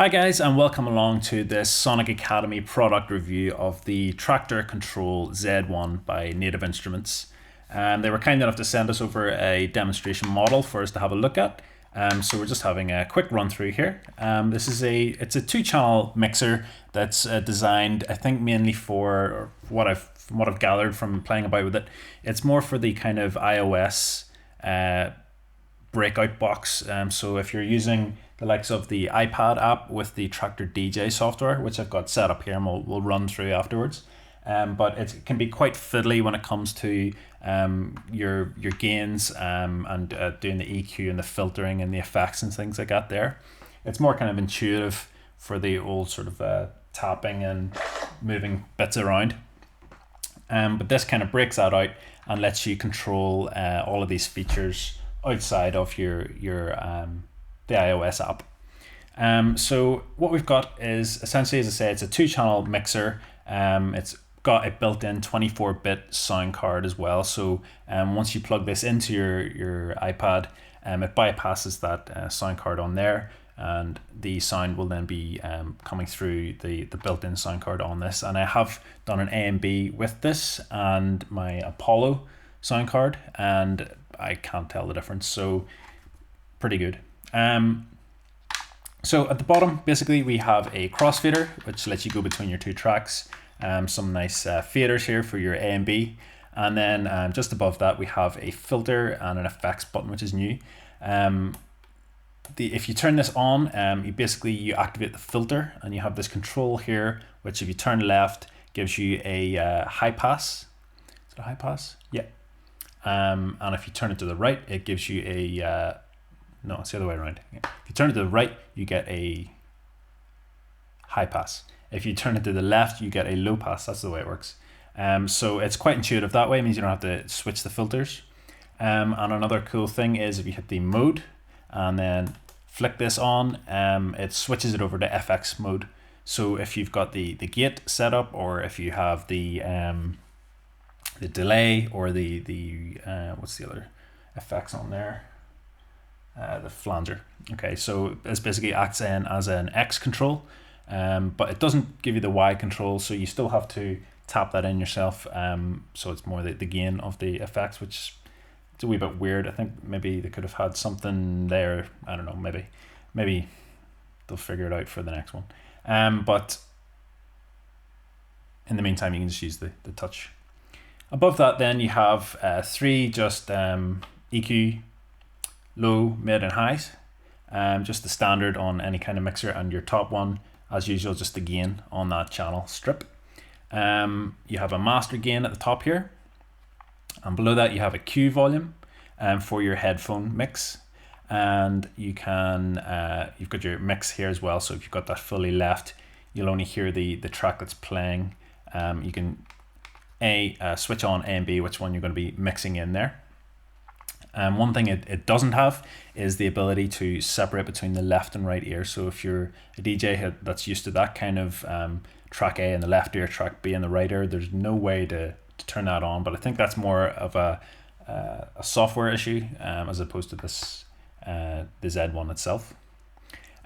Hi guys, and welcome along to this Sonic Academy product review of the Traktor KONTROL Z1 by Native Instruments. They were kind enough to send us over a demonstration model for us to have a look at. So we're just having a quick run through here. It's a two-channel mixer that's designed, I think, mainly for from what I've gathered from playing about with it. It's more for the kind of iOS breakout box. So if you're using the likes of the iPad app with the Traktor DJ software, which I've got set up here and we'll run through afterwards. But it can be quite fiddly when it comes to your gains and doing the EQ and the filtering and the effects and things like that there. It's more kind of intuitive for the old sort of tapping and moving bits around. But this kind of breaks that out and lets you control all of these features outside of the iOS app. So what we've got is essentially, as I say, it's a two-channel mixer. It's got a built-in 24-bit sound card as well. So once you plug this into your iPad, it bypasses that sound card on there, and the sound will then be coming through the built-in sound card on this. And I have done an A and B with this and my Apollo sound card, and I can't tell the difference. So pretty good. So at the bottom, basically, we have a crossfader, which lets you go between your two tracks. Some nice faders here for your A and B. And then just above that, we have a filter and an effects button, which is new. If you turn this on, you activate the filter, and you have this control here, which if you turn left, gives you a high pass. Is it a high pass? Yeah. And if you turn it to the right, it gives you a no, it's the other way around. If you turn it to the right, you get a high pass. If you turn it to the left, you get a low pass. That's the way it works. So it's quite intuitive that way. It means you don't have to switch the filters. And another cool thing is if you hit the mode and then flick this on, it switches it over to FX mode. So if you've got the gate set up, or if you have the delay, or the what's the other effects on there? The flanger. Okay, so this basically acts as an X control, but it doesn't give you the Y control, so you still have to tap that in yourself. So it's more the gain of the effects, which it's a wee bit weird. I think maybe they could have had something there. I don't know, maybe they'll figure it out for the next one. But in the meantime, you can just use the touch. Above that, then you have three just EQ, low, mid, and highs. Just the standard on any kind of mixer, and your top one, as usual, just the gain on that channel strip. You have a master gain at the top here, and below that you have a Q volume for your headphone mix, and you can you've got your mix here as well. So if you've got that fully left, you'll only hear the track that's playing. You can switch on A and B, which one you're going to be mixing in there. One thing it doesn't have is the ability to separate between the left and right ear. So if you're a DJ that's used to that kind of track A in the left ear, track B in the right ear, there's no way to turn that on. But I think that's more of a software issue as opposed to this the Z1 itself.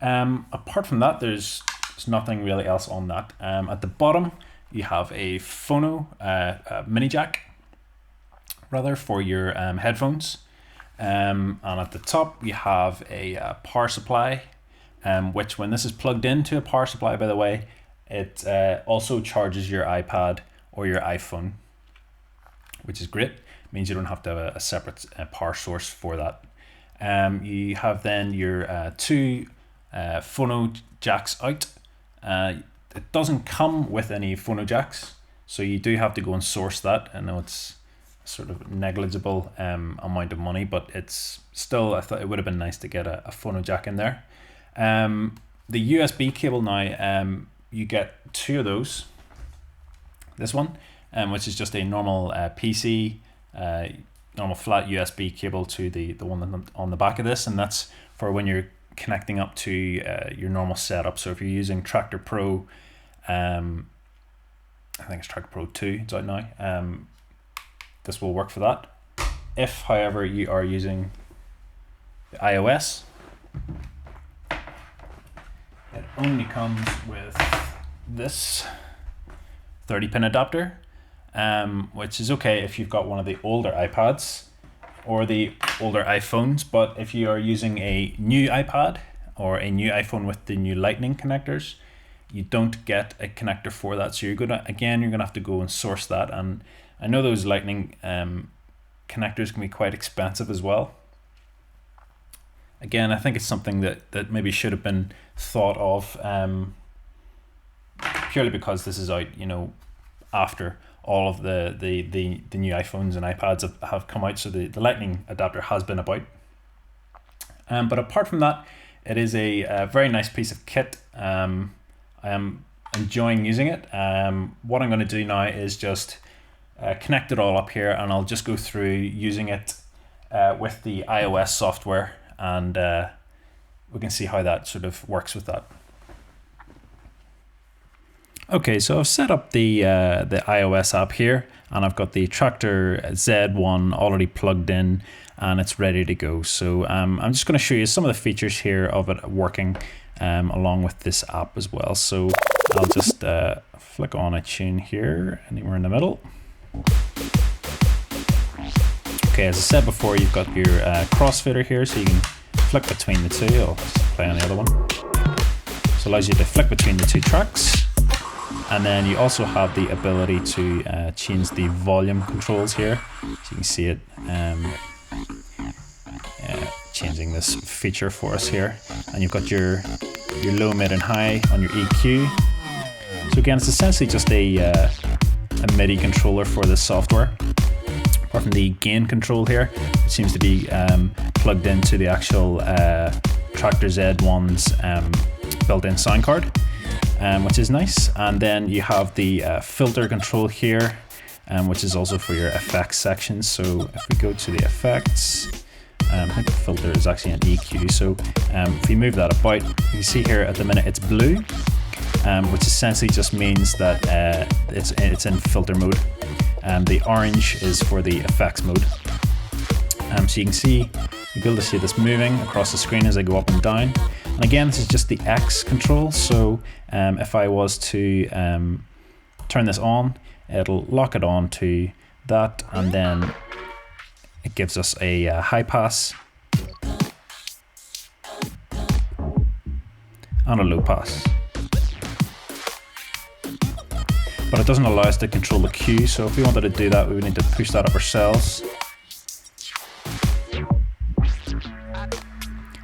Apart from that, there's nothing really else on that. At the bottom, you have a phono mini jack, rather, for your headphones. And at the top you have a power supply, which when this is plugged into a power supply, by the way, it also charges your iPad or your iPhone, which is great. It means you don't have to have a separate power source for that. You have then your two phono jacks out. It doesn't come with any phono jacks, so you do have to go and source that. I know it's sort of negligible amount of money, but it's still, I thought it would have been nice to get a phono jack in there. The USB cable now, you get two of those. This one, which is just a normal PC, normal flat USB cable to the one on the back of this, and that's for when you're connecting up to your normal setup. So if you're using Traktor Pro, I think it's Traktor Pro 2, it's out now, this will work for that. If, however, you are using the iOS, only comes with this 30-pin adapter, which is okay if you've got one of the older iPads or the older iPhones, but if you are using a new iPad or a new iPhone with the new Lightning connectors, you don't get a connector for that. So you're gonna have to go and source that. And I know those Lightning connectors can be quite expensive as well. Again, I think it's something that maybe should have been thought of, purely because this is out, after all of the new iPhones and iPads have come out. So the Lightning adapter has been about. But apart from that, it is a very nice piece of kit. I am enjoying using it. What I'm going to do now is just connect it all up here, and I'll just go through using it with the iOS software, and we can see how that sort of works with that. Okay, so I've set up the iOS app here, and I've got the Traktor Z1 already plugged in, and it's ready to go. So I'm just going to show you some of the features here of it working along with this app as well. So I'll just flick on a tune here, anywhere in the middle. Okay, as I said before, you've got your crossfader here, so you can flick between the two. I'll just play on the other one. So it allows you to flick between the two tracks. And then you also have the ability to change the volume controls here. So you can see it changing this feature for us here. And you've got your low, mid and high on your EQ. So again, it's essentially just a MIDI controller for this software. Apart from the gain control here, it seems to be plugged into the actual Traktor Z1's built-in sound card, which is nice. And then you have the filter control here, which is also for your effects section. So if we go to the effects, I think the filter is actually an EQ. So if we move that about, you can see here at the minute it's blue, which essentially just means that it's in filter mode. The orange is for the effects mode. So you can see, you'll be able to see this moving across the screen as I go up and down. And again, this is just the X control. So if I was to turn this on, it'll lock it on to that, and then it gives us a high pass and a low pass. But it doesn't allow us to control the Q, so if we wanted to do that, we would need to push that up ourselves.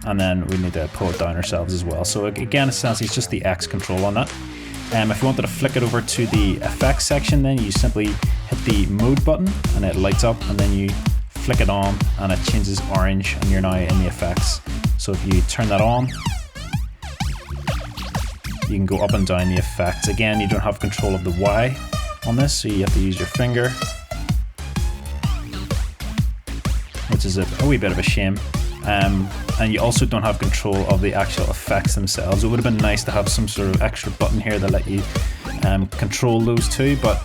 And then we need to pull it down ourselves as well. So again, essentially it's just the X control on that. If you wanted to flick it over to the effects section, then you simply hit the mode button and it lights up, and then you flick it on and it changes orange and you're now in the effects. So if you turn that on, you can go up and down the effects. Again, you don't have control of the Y on this, so you have to use your finger, which is a wee bit of a shame. And you also don't have control of the actual effects themselves. It would have been nice to have some sort of extra button here that let you control those two, but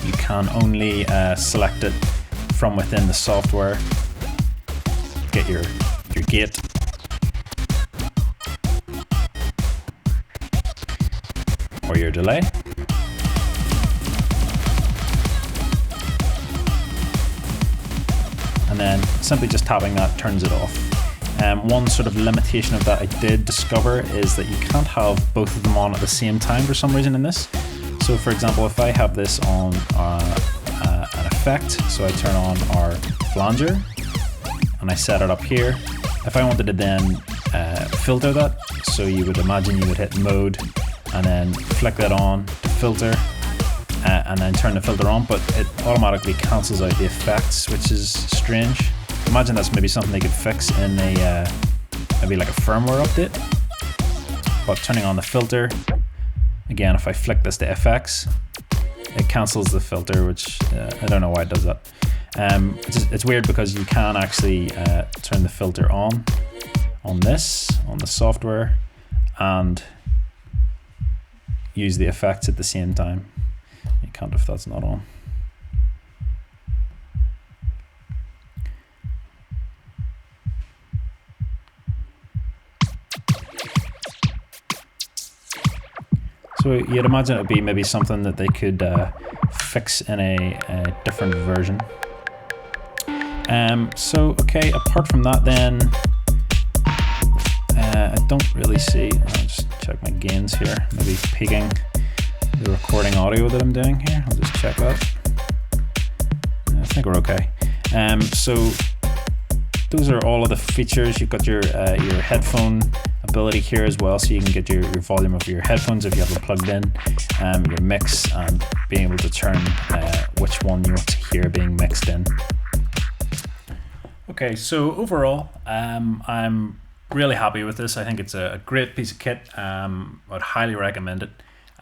you can only select it from within the software. Get your gate. Or your delay. And then simply just tapping that turns it off. One sort of limitation of that I did discover is that you can't have both of them on at the same time for some reason in this. So for example, if I have this on an effect, so I turn on our flanger and I set it up here. If I wanted to then filter that, so you would imagine you would hit mode and then flick that on to filter, and then turn the filter on, but it automatically cancels out the effects, which is strange. Imagine that's maybe something they could fix in a maybe like a firmware update. But turning on the filter, again, if I flick this to FX, it cancels the filter, which I don't know why it does that. It's weird because you can actually turn the filter on the software, and use the effects at the same time. You can't if that's not on. So you'd imagine it would be maybe something that they could fix in a different version. So okay, apart from that then, I don't really see, I'll just check my gains here, maybe peaking the recording audio that I'm doing here. I'll just check that. I think we're okay. So those are all of the features. You've got your headphone ability here as well, so you can get your volume of your headphones if you have them plugged in, your mix, and being able to turn which one you want to hear being mixed in. Okay, so overall, I'm really happy with this. I think it's a great piece of kit. I'd highly recommend it.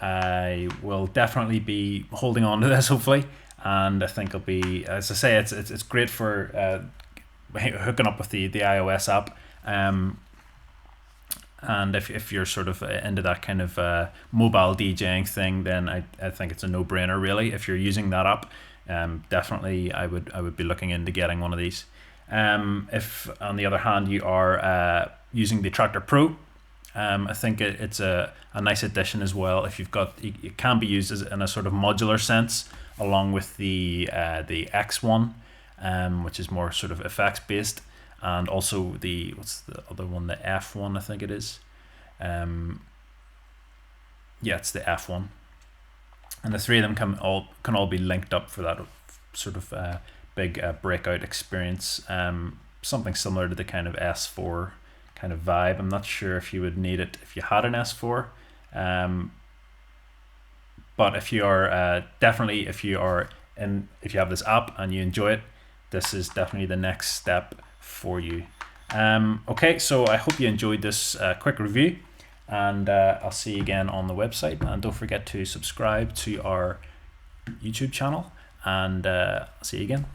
I will definitely be holding on to this, hopefully, and I think it'll be, as I say, it's great for hooking up with the iOS app. And if you're sort of into that kind of mobile DJing thing, then I think it's a no-brainer, really. If you're using that app, definitely I would be looking into getting one of these. If on the other hand you are using the Traktor Pro, I think it's a nice addition as well. If you've got, it can be used in a sort of modular sense, along with the X1, which is more sort of effects based, and also the, what's the other one, the F1, I think it is. Yeah, it's the F1, and the three of them can all be linked up for that sort of big breakout experience. Something similar to the kind of S4 kind of vibe. I'm not sure if you would need it if you had an S4, but if you are definitely, if you have this app and you enjoy it, this is definitely the next step for you. Okay, so I hope you enjoyed this quick review, and I'll see you again on the website, and don't forget to subscribe to our YouTube channel, and I'll see you again.